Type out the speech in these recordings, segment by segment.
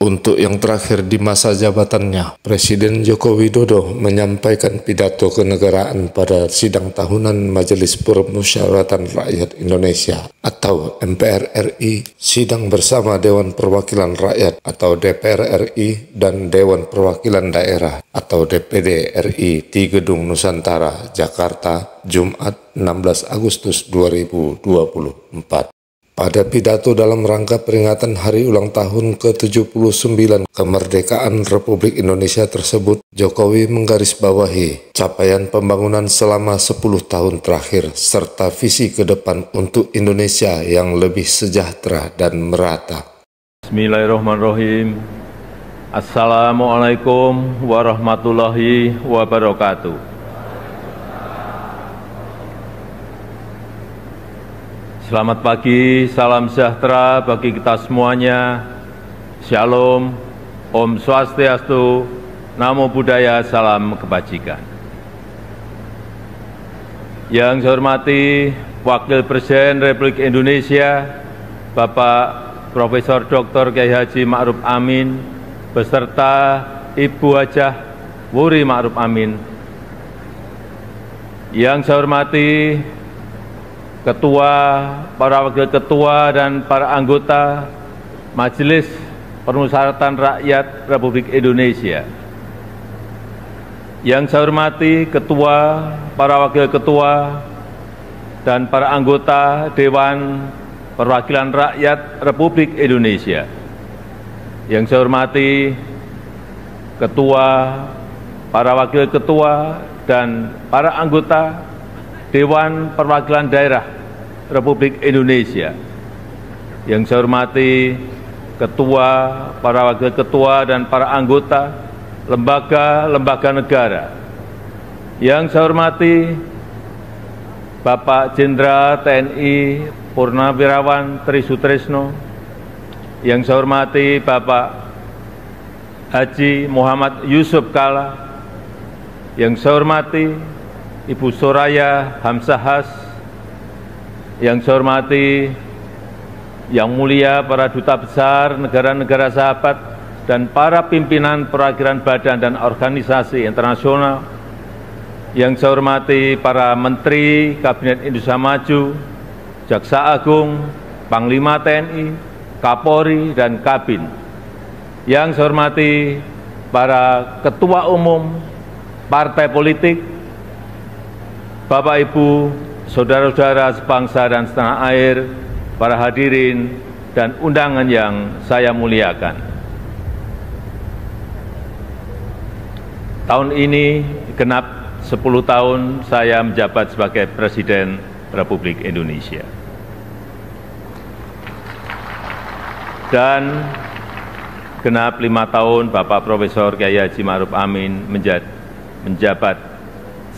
Untuk yang terakhir di masa jabatannya, Presiden Joko Widodo menyampaikan pidato kenegaraan pada sidang tahunan Majelis Permusyawaratan Rakyat Indonesia atau MPR RI, sidang bersama Dewan Perwakilan Rakyat atau DPR RI dan Dewan Perwakilan Daerah atau DPD RI di Gedung Nusantara, Jakarta, Jumat 16 Agustus 2024. Pada pidato dalam rangka peringatan hari ulang tahun ke-79 kemerdekaan Republik Indonesia tersebut, Jokowi menggarisbawahi capaian pembangunan selama 10 tahun terakhir serta visi ke depan untuk Indonesia yang lebih sejahtera dan merata. Bismillahirrahmanirrahim. Assalamualaikum warahmatullahi wabarakatuh. Selamat pagi, salam sejahtera bagi kita semuanya. Shalom, Om Swastiastu, Namo Buddhaya, salam kebajikan. Yang saya hormati Wakil Presiden Republik Indonesia, Bapak Profesor Dr. Kiai Haji Ma'ruf Amin, beserta Ibu Hajah Wuri Ma'ruf Amin. Yang saya hormati Ketua, para Wakil Ketua, dan para anggota Majelis Permusyawaratan Rakyat Republik Indonesia. Yang saya hormati Ketua, para Wakil Ketua, dan para anggota Dewan Perwakilan Rakyat Republik Indonesia. Yang saya hormati Ketua, para Wakil Ketua, dan para anggota Dewan Perwakilan Daerah Republik Indonesia. Yang saya hormati Ketua, para Wakil Ketua, dan para anggota lembaga-lembaga negara. Yang saya hormati Bapak Jenderal TNI Purnawirawan Tri Sutrisno. Yang saya hormati Bapak Haji Muhammad Yusuf Kalla. Yang saya hormati Ibu Soraya Hamzahas. Yang saya hormati Yang Mulia para Duta Besar negara-negara sahabat dan para pimpinan perwakilan badan dan organisasi internasional. Yang saya hormati para Menteri Kabinet Indonesia Maju, Jaksa Agung, Panglima TNI, Kapolri, dan Kabin. Yang saya hormati para Ketua Umum Partai Politik, Bapak Ibu, saudara-saudara sebangsa dan setanah air, para hadirin dan undangan yang saya muliakan. Tahun ini genap 10 tahun saya menjabat sebagai Presiden Republik Indonesia. Dan genap 5 tahun Bapak Profesor Kiai Haji Ma'ruf Amin menjabat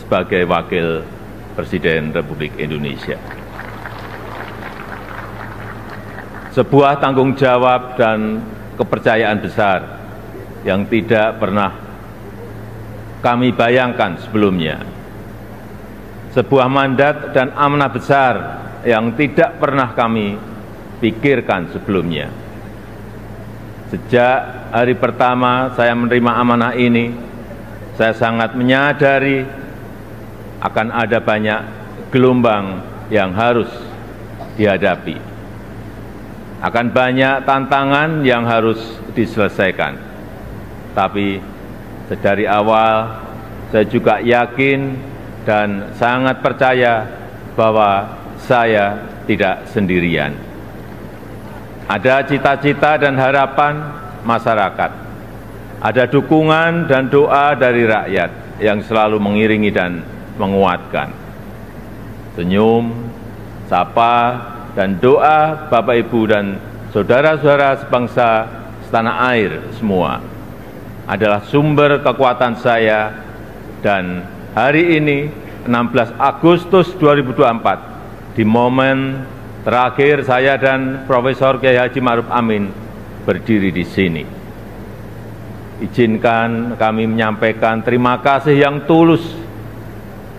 sebagai Wakil Presiden Republik Indonesia. Sebuah tanggung jawab dan kepercayaan besar yang tidak pernah kami bayangkan sebelumnya. Sebuah mandat dan amanah besar yang tidak pernah kami pikirkan sebelumnya. Sejak hari pertama saya menerima amanah ini, saya sangat menyadari akan ada banyak gelombang yang harus dihadapi. Akan banyak tantangan yang harus diselesaikan. Tapi dari awal saya juga yakin dan sangat percaya bahwa saya tidak sendirian. Ada cita-cita dan harapan masyarakat. Ada dukungan dan doa dari rakyat yang selalu mengiringi dan menguatkan. Senyum, sapa, dan doa Bapak Ibu dan saudara-saudara sebangsa setanah air semua adalah sumber kekuatan saya. Dan hari ini 16 Agustus 2024 di momen terakhir saya dan Profesor Kiai Haji Ma'ruf Amin berdiri di sini, izinkan kami menyampaikan terima kasih yang tulus,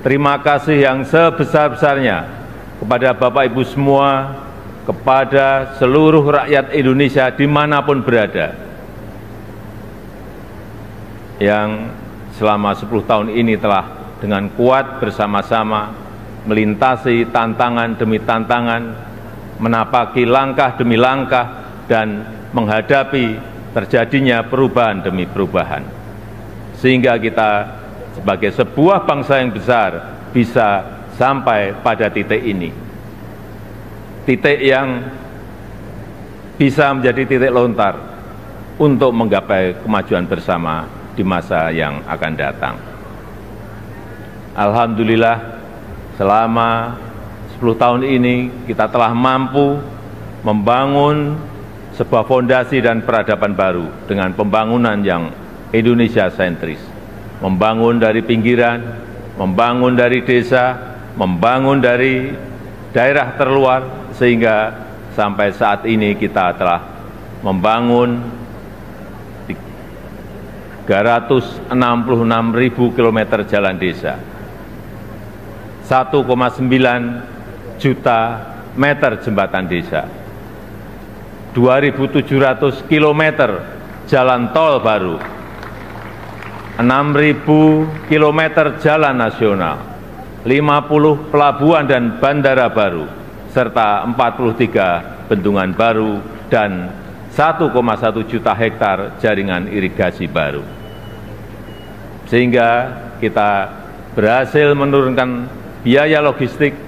terima kasih yang sebesar-besarnya kepada Bapak Ibu semua, kepada seluruh rakyat Indonesia dimanapun berada, yang selama 10 tahun ini telah dengan kuat bersama-sama melintasi tantangan demi tantangan, menapaki langkah demi langkah, dan menghadapi terjadinya perubahan demi perubahan. Sehingga kita sebagai sebuah bangsa yang besar bisa sampai pada titik ini. Titik yang bisa menjadi titik lontar untuk menggapai kemajuan bersama di masa yang akan datang. Alhamdulillah, selama 10 tahun ini kita telah mampu membangun sebuah fondasi dan peradaban baru dengan pembangunan yang Indonesia sentris. Membangun dari pinggiran, membangun dari desa, membangun dari daerah terluar, sehingga sampai saat ini kita telah membangun 366.000 km jalan desa, 1,9 juta meter jembatan desa, 2.700 km jalan tol baru, 6.000 km jalan nasional, 50 pelabuhan dan bandara baru, serta 43 bendungan baru dan 1,1 juta hektar jaringan irigasi baru. Sehingga kita berhasil menurunkan biaya logistik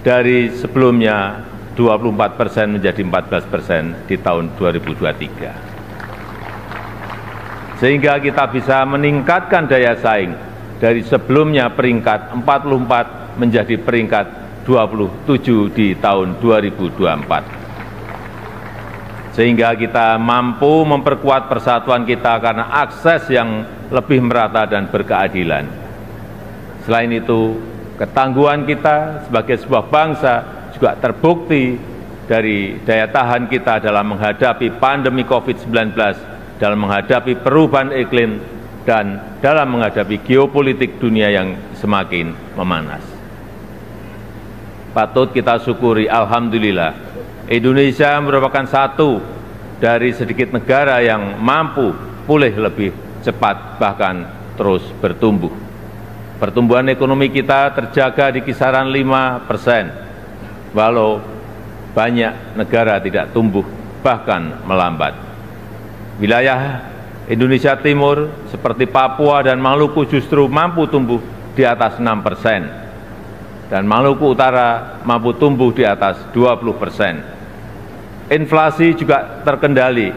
dari sebelumnya 24% menjadi 14% di tahun 2023. Sehingga kita bisa meningkatkan daya saing dari sebelumnya peringkat 44 menjadi peringkat 27 di tahun 2024. Sehingga kita mampu memperkuat persatuan kita karena akses yang lebih merata dan berkeadilan. Selain itu, ketangguhan kita sebagai sebuah bangsa juga terbukti dari daya tahan kita dalam menghadapi pandemi COVID-19, dalam menghadapi perubahan iklim, dan dalam menghadapi geopolitik dunia yang semakin memanas. Patut kita syukuri, alhamdulillah, Indonesia merupakan satu dari sedikit negara yang mampu pulih lebih cepat, bahkan terus bertumbuh. Pertumbuhan ekonomi kita terjaga di kisaran 5%, walau banyak negara tidak tumbuh, bahkan melambat. Wilayah Indonesia Timur seperti Papua dan Maluku justru mampu tumbuh di atas 6%. Dan Maluku Utara mampu tumbuh di atas 20%. Inflasi juga terkendali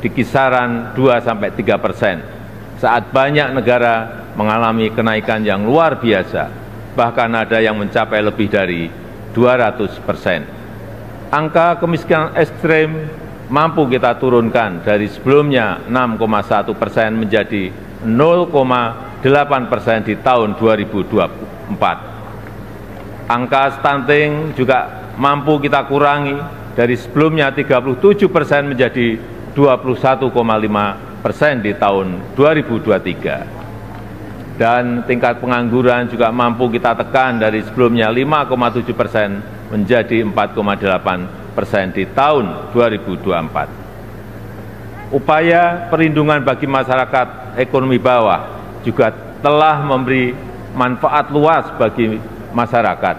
di kisaran 2–3%, saat banyak negara mengalami kenaikan yang luar biasa, bahkan ada yang mencapai lebih dari 200%. Angka kemiskinan ekstrem mampu kita turunkan dari sebelumnya 6,1% menjadi 0,8% di tahun 2024. Angka stunting juga mampu kita kurangi dari sebelumnya 37% menjadi 21,5% di tahun 2023. Dan tingkat pengangguran juga mampu kita tekan dari sebelumnya 5,7% menjadi 4,8% di tahun 2024. Upaya perlindungan bagi masyarakat ekonomi bawah juga telah memberi manfaat luas bagi masyarakat.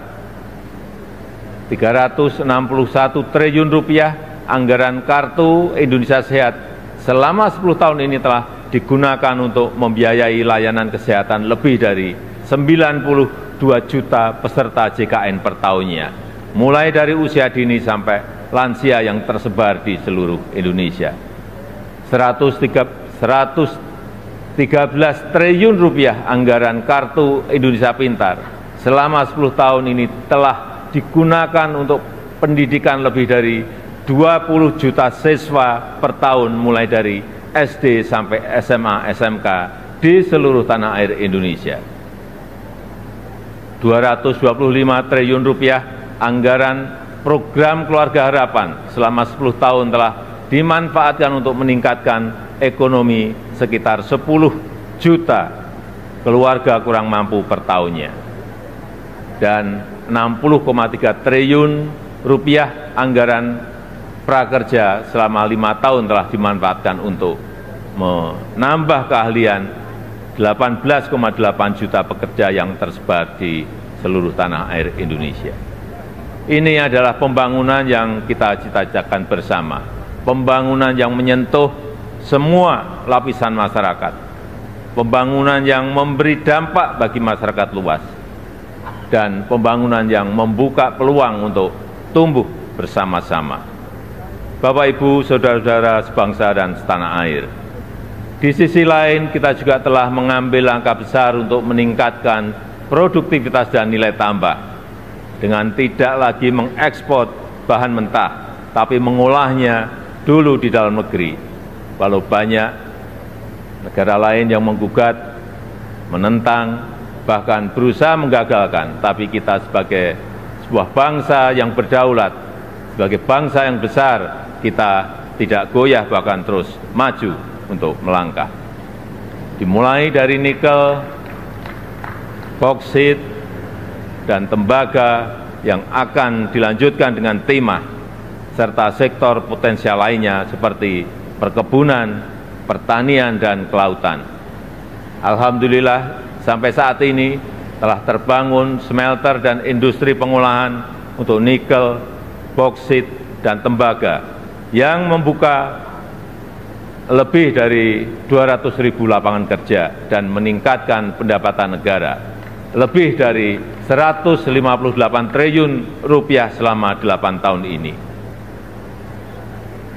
361 triliun rupiah anggaran Kartu Indonesia Sehat selama 10 tahun ini telah digunakan untuk membiayai layanan kesehatan lebih dari 92 juta peserta JKN per tahunnya, mulai dari usia dini sampai lansia yang tersebar di seluruh Indonesia. 113 triliun rupiah anggaran Kartu Indonesia Pintar selama 10 tahun ini telah digunakan untuk pendidikan lebih dari 20 juta siswa per tahun mulai dari SD sampai SMA, SMK di seluruh tanah air Indonesia. 225 triliun rupiah anggaran program Keluarga Harapan selama 10 tahun telah dimanfaatkan untuk meningkatkan ekonomi sekitar 10 juta keluarga kurang mampu per tahunnya. Dan 60,3 triliun rupiah anggaran prakerja selama 5 tahun telah dimanfaatkan untuk menambah keahlian 18,8 juta pekerja yang tersebar di seluruh tanah air Indonesia. Ini adalah pembangunan yang kita cita-citakan bersama, pembangunan yang menyentuh semua lapisan masyarakat, pembangunan yang memberi dampak bagi masyarakat luas, dan pembangunan yang membuka peluang untuk tumbuh bersama-sama. Bapak, Ibu, saudara-saudara sebangsa dan setanah air, di sisi lain kita juga telah mengambil langkah besar untuk meningkatkan produktivitas dan nilai tambah dengan tidak lagi mengekspor bahan mentah, tapi mengolahnya dulu di dalam negeri. Walau banyak negara lain yang menggugat, menentang, bahkan berusaha menggagalkan, tapi kita sebagai sebuah bangsa yang berdaulat, sebagai bangsa yang besar, kita tidak goyah, bahkan terus maju untuk melangkah. Dimulai dari nikel, boksit, dan tembaga yang akan dilanjutkan dengan timah, serta sektor potensial lainnya seperti perkebunan, pertanian, dan kelautan. Alhamdulillah, sampai saat ini telah terbangun smelter dan industri pengolahan untuk nikel, boksit, dan tembaga yang membuka lebih dari 200.000 lapangan kerja dan meningkatkan pendapatan negara lebih dari 158 triliun rupiah selama 8 tahun ini.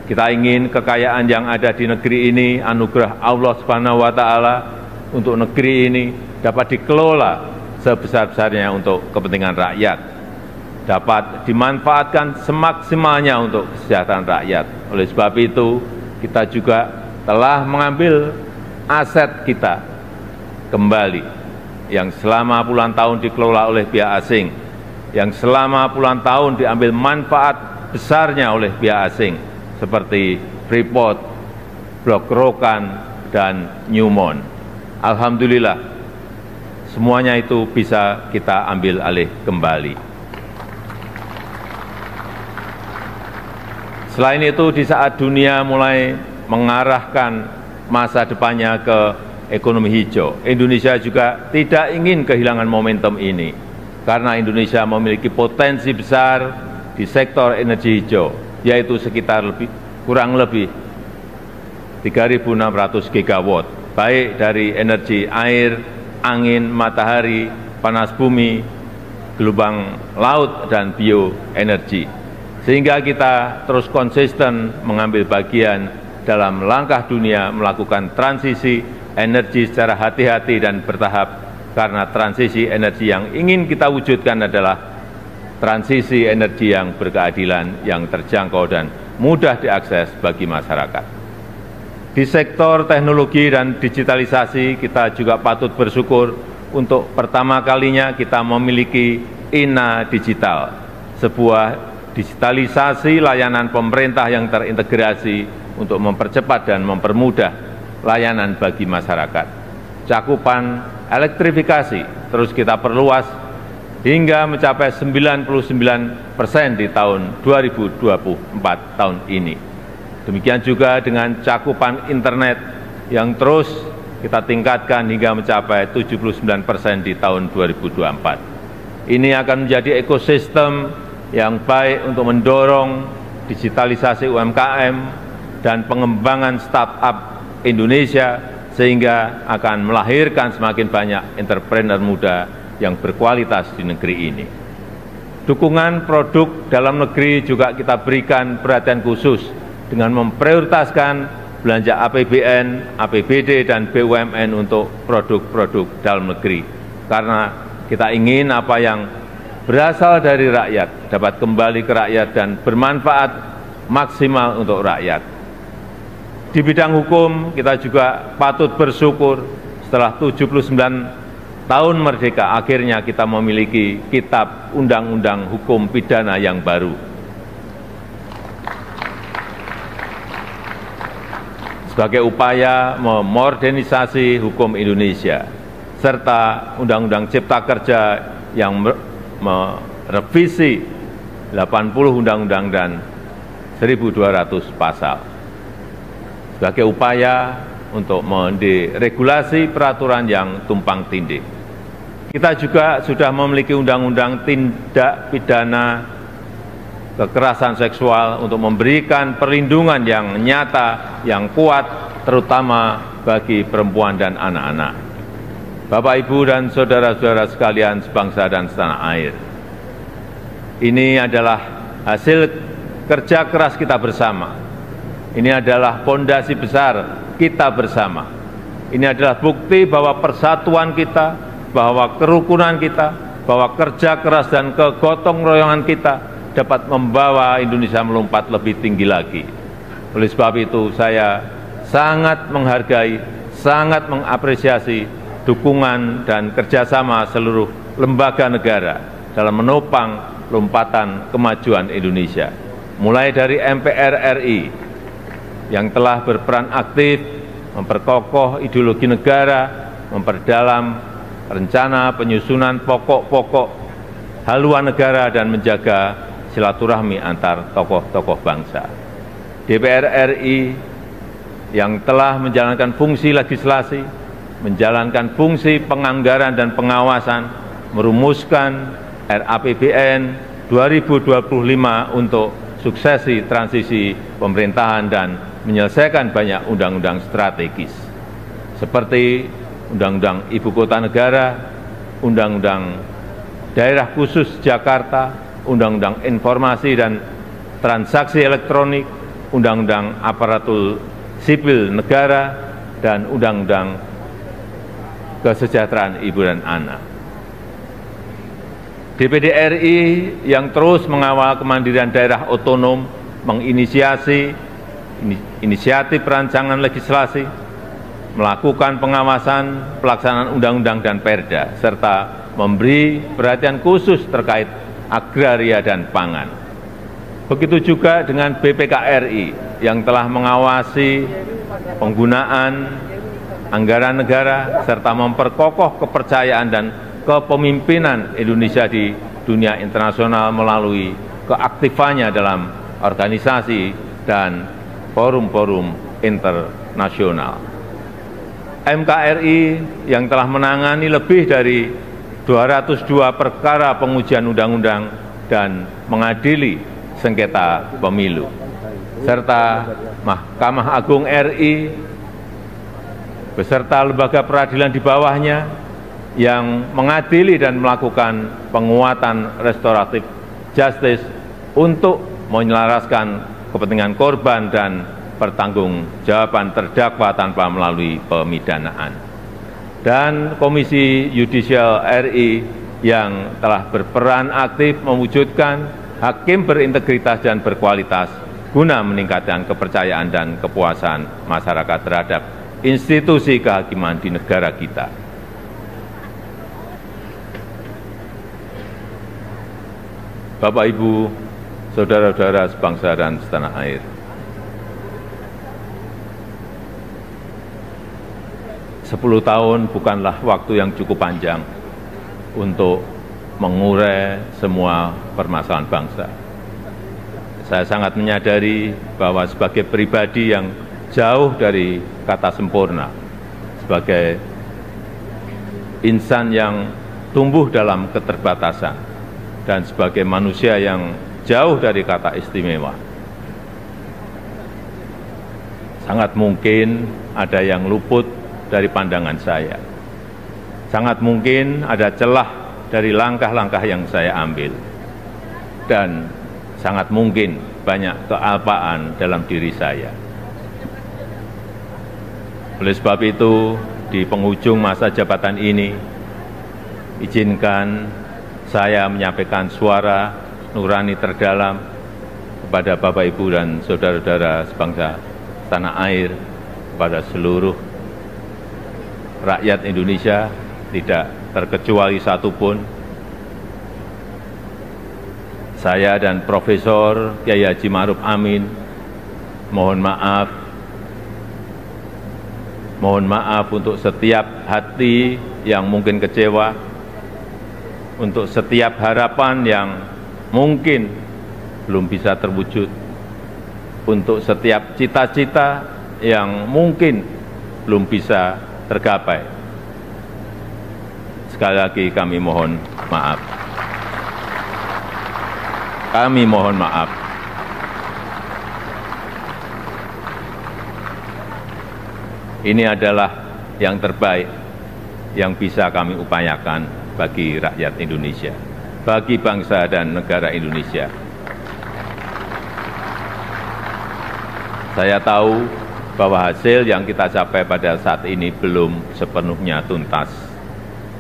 Kita ingin kekayaan yang ada di negeri ini, anugerah Allah Subhanahu wa Ta'ala, untuk negeri ini dapat dikelola sebesar-besarnya untuk kepentingan rakyat, dapat dimanfaatkan semaksimalnya untuk kesejahteraan rakyat. Oleh sebab itu, kita juga telah mengambil aset kita kembali yang selama puluhan tahun dikelola oleh pihak asing, yang selama puluhan tahun diambil manfaat besarnya oleh pihak asing, seperti Freeport, Blok Rokan, dan Newmont. Alhamdulillah, semuanya itu bisa kita ambil alih kembali. Selain itu, di saat dunia mulai mengarahkan masa depannya ke ekonomi hijau, Indonesia juga tidak ingin kehilangan momentum ini, karena Indonesia memiliki potensi besar di sektor energi hijau, yaitu sekitar kurang lebih 3.600 gigawatt, baik dari energi air, angin, matahari, panas bumi, gelombang laut, dan bioenergi. Sehingga kita terus konsisten mengambil bagian dalam langkah dunia melakukan transisi energi secara hati-hati dan bertahap, karena transisi energi yang ingin kita wujudkan adalah transisi energi yang berkeadilan, yang terjangkau dan mudah diakses bagi masyarakat. Di sektor teknologi dan digitalisasi, kita juga patut bersyukur untuk pertama kalinya kita memiliki INA Digital, sebuah digitalisasi layanan pemerintah yang terintegrasi untuk mempercepat dan mempermudah layanan bagi masyarakat. Cakupan elektrifikasi terus kita perluas hingga mencapai 99% di tahun 2024 tahun ini. Demikian juga dengan cakupan internet yang terus kita tingkatkan hingga mencapai 79% di tahun 2024. Ini akan menjadi ekosistem yang baik untuk mendorong digitalisasi UMKM dan pengembangan startup Indonesia, sehingga akan melahirkan semakin banyak entrepreneur muda yang berkualitas di negeri ini. Dukungan produk dalam negeri juga kita berikan perhatian khusus dengan memprioritaskan belanja APBN, APBD, dan BUMN untuk produk-produk dalam negeri. Karena kita ingin apa yang berasal dari rakyat dapat kembali ke rakyat dan bermanfaat maksimal untuk rakyat. Di bidang hukum, kita juga patut bersyukur setelah 79 tahun merdeka, akhirnya kita memiliki Kitab Undang-Undang Hukum Pidana yang baru. Sebagai upaya memodernisasi hukum Indonesia, serta Undang-Undang Cipta Kerja yang merevisi 80 undang-undang dan 1.200 pasal. Sebagai upaya untuk menderegulasi peraturan yang tumpang tindih. Kita juga sudah memiliki undang-undang tindak pidana kekerasan seksual untuk memberikan perlindungan yang nyata, yang kuat, terutama bagi perempuan dan anak-anak. Bapak, Ibu, dan saudara-saudara sekalian sebangsa dan setanah air, ini adalah hasil kerja keras kita bersama. Ini adalah pondasi besar kita bersama. Ini adalah bukti bahwa persatuan kita, bahwa kerukunan kita, bahwa kerja keras dan kegotong royongan kita dapat membawa Indonesia melompat lebih tinggi lagi. Oleh sebab itu, saya sangat menghargai, sangat mengapresiasi dukungan dan kerjasama seluruh lembaga negara dalam menopang lompatan kemajuan Indonesia. Mulai dari MPR RI yang telah berperan aktif memperkokoh ideologi negara, memperdalam rencana penyusunan pokok-pokok haluan negara dan menjaga silaturahmi antar tokoh-tokoh bangsa. DPR RI yang telah menjalankan fungsi legislasi, menjalankan fungsi penganggaran dan pengawasan, merumuskan RAPBN 2025 untuk suksesi transisi pemerintahan dan menyelesaikan banyak undang-undang strategis, seperti Undang-Undang Ibu Kota Negara, Undang-Undang Daerah Khusus Jakarta, Undang-Undang Informasi dan Transaksi Elektronik, Undang-Undang Aparatur Sipil Negara, dan Undang-Undang Kesejahteraan Ibu dan Anak. DPD RI yang terus mengawal kemandirian daerah otonom, menginisiasi inisiatif perancangan legislasi, melakukan pengawasan pelaksanaan undang-undang dan perda, serta memberi perhatian khusus terkait agraria dan pangan. Begitu juga dengan BPKRI yang telah mengawasi penggunaan anggaran negara serta memperkokoh kepercayaan dan kepemimpinan Indonesia di dunia internasional melalui keaktifannya dalam organisasi dan forum-forum internasional. MKRI yang telah menangani lebih dari 202 perkara pengujian undang-undang dan mengadili sengketa pemilu, serta Mahkamah Agung RI beserta lembaga peradilan di bawahnya yang mengadili dan melakukan penguatan restoratif justice untuk menyelaraskan kepentingan korban dan pertanggungjawaban terdakwa tanpa melalui pemidanaan. Dan Komisi Yudisial RI yang telah berperan aktif mewujudkan hakim berintegritas dan berkualitas guna meningkatkan kepercayaan dan kepuasan masyarakat terhadap institusi kehakiman di negara kita. Bapak, Ibu, saudara-saudara sebangsa dan setanah air, Sepuluh tahun bukanlah waktu yang cukup panjang untuk mengurai semua permasalahan bangsa. Saya sangat menyadari bahwa sebagai pribadi yang jauh dari kata sempurna, sebagai insan yang tumbuh dalam keterbatasan, dan sebagai manusia yang jauh dari kata istimewa, sangat mungkin ada yang luput dari pandangan saya. Sangat mungkin ada celah dari langkah-langkah yang saya ambil. Dan sangat mungkin banyak kealpaan dalam diri saya. Oleh sebab itu, di penghujung masa jabatan ini, izinkan saya menyampaikan suara nurani terdalam kepada Bapak, Ibu, dan saudara-saudara sebangsa tanah air, kepada seluruh rakyat Indonesia, tidak terkecuali satupun. Saya dan Profesor Kiai Haji Ma'ruf Amin mohon maaf untuk setiap hati yang mungkin kecewa, untuk setiap harapan yang mungkin belum bisa terwujud, untuk setiap cita-cita yang mungkin belum bisa tergapai. Sekali lagi kami mohon maaf. Kami mohon maaf. Ini adalah yang terbaik yang bisa kami upayakan bagi rakyat Indonesia, bagi bangsa dan negara Indonesia. Saya tahu bahwa hasil yang kita capai pada saat ini belum sepenuhnya tuntas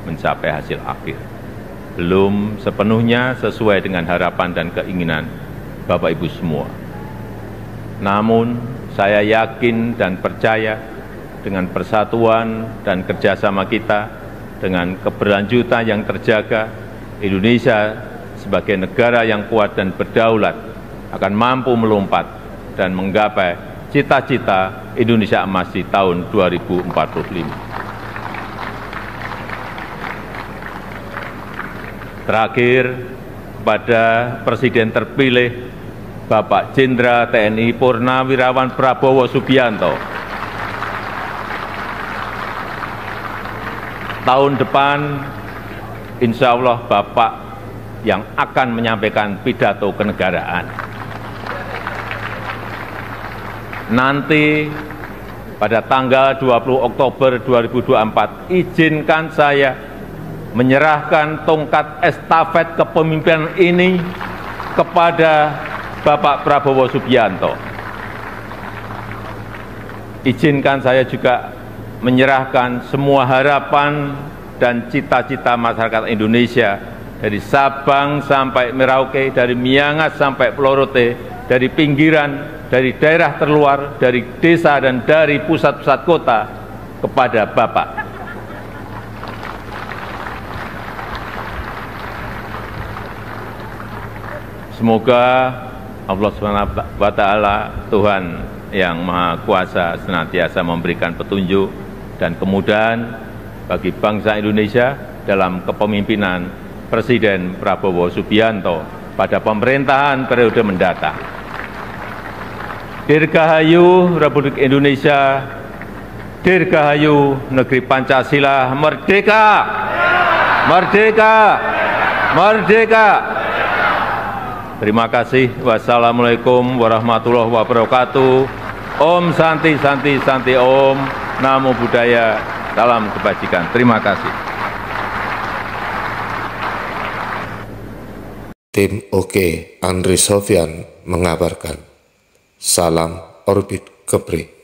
mencapai hasil akhir. Belum sepenuhnya sesuai dengan harapan dan keinginan Bapak Ibu semua. Namun saya yakin dan percaya dengan persatuan dan kerjasama kita, dengan keberlanjutan yang terjaga, Indonesia sebagai negara yang kuat dan berdaulat akan mampu melompat dan menggapai cita-cita Indonesia Emas di tahun 2045. Terakhir, kepada Presiden terpilih Bapak Jenderal TNI Purnawirawan Prabowo Subianto, tahun depan insya Allah Bapak yang akan menyampaikan pidato kenegaraan. Nanti pada tanggal 20 Oktober 2024, izinkan saya menyerahkan tongkat estafet kepemimpinan ini kepada Bapak Prabowo Subianto. Izinkan saya juga menyerahkan semua harapan dan cita-cita masyarakat Indonesia dari Sabang sampai Merauke, dari Miangas sampai Pulau Rote, dari pinggiran, dari daerah terluar, dari desa dan dari pusat-pusat kota kepada Bapak. Semoga Allah SWT, Tuhan yang Maha Kuasa, senantiasa memberikan petunjuk dan kemudahan bagi bangsa Indonesia dalam kepemimpinan Presiden Prabowo Subianto pada pemerintahan periode mendatang. Dirgahayu Republik Indonesia, Dirgahayu Negeri Pancasila, merdeka! Merdeka! Merdeka! Terima kasih. Wassalamualaikum warahmatullahi wabarakatuh. Om Santi Santi Santi Om. Namo Buddhaya. Salam kebajikan. Terima kasih. Tim OK Andri Sofyan mengabarkan. Salam Orbit Kepri.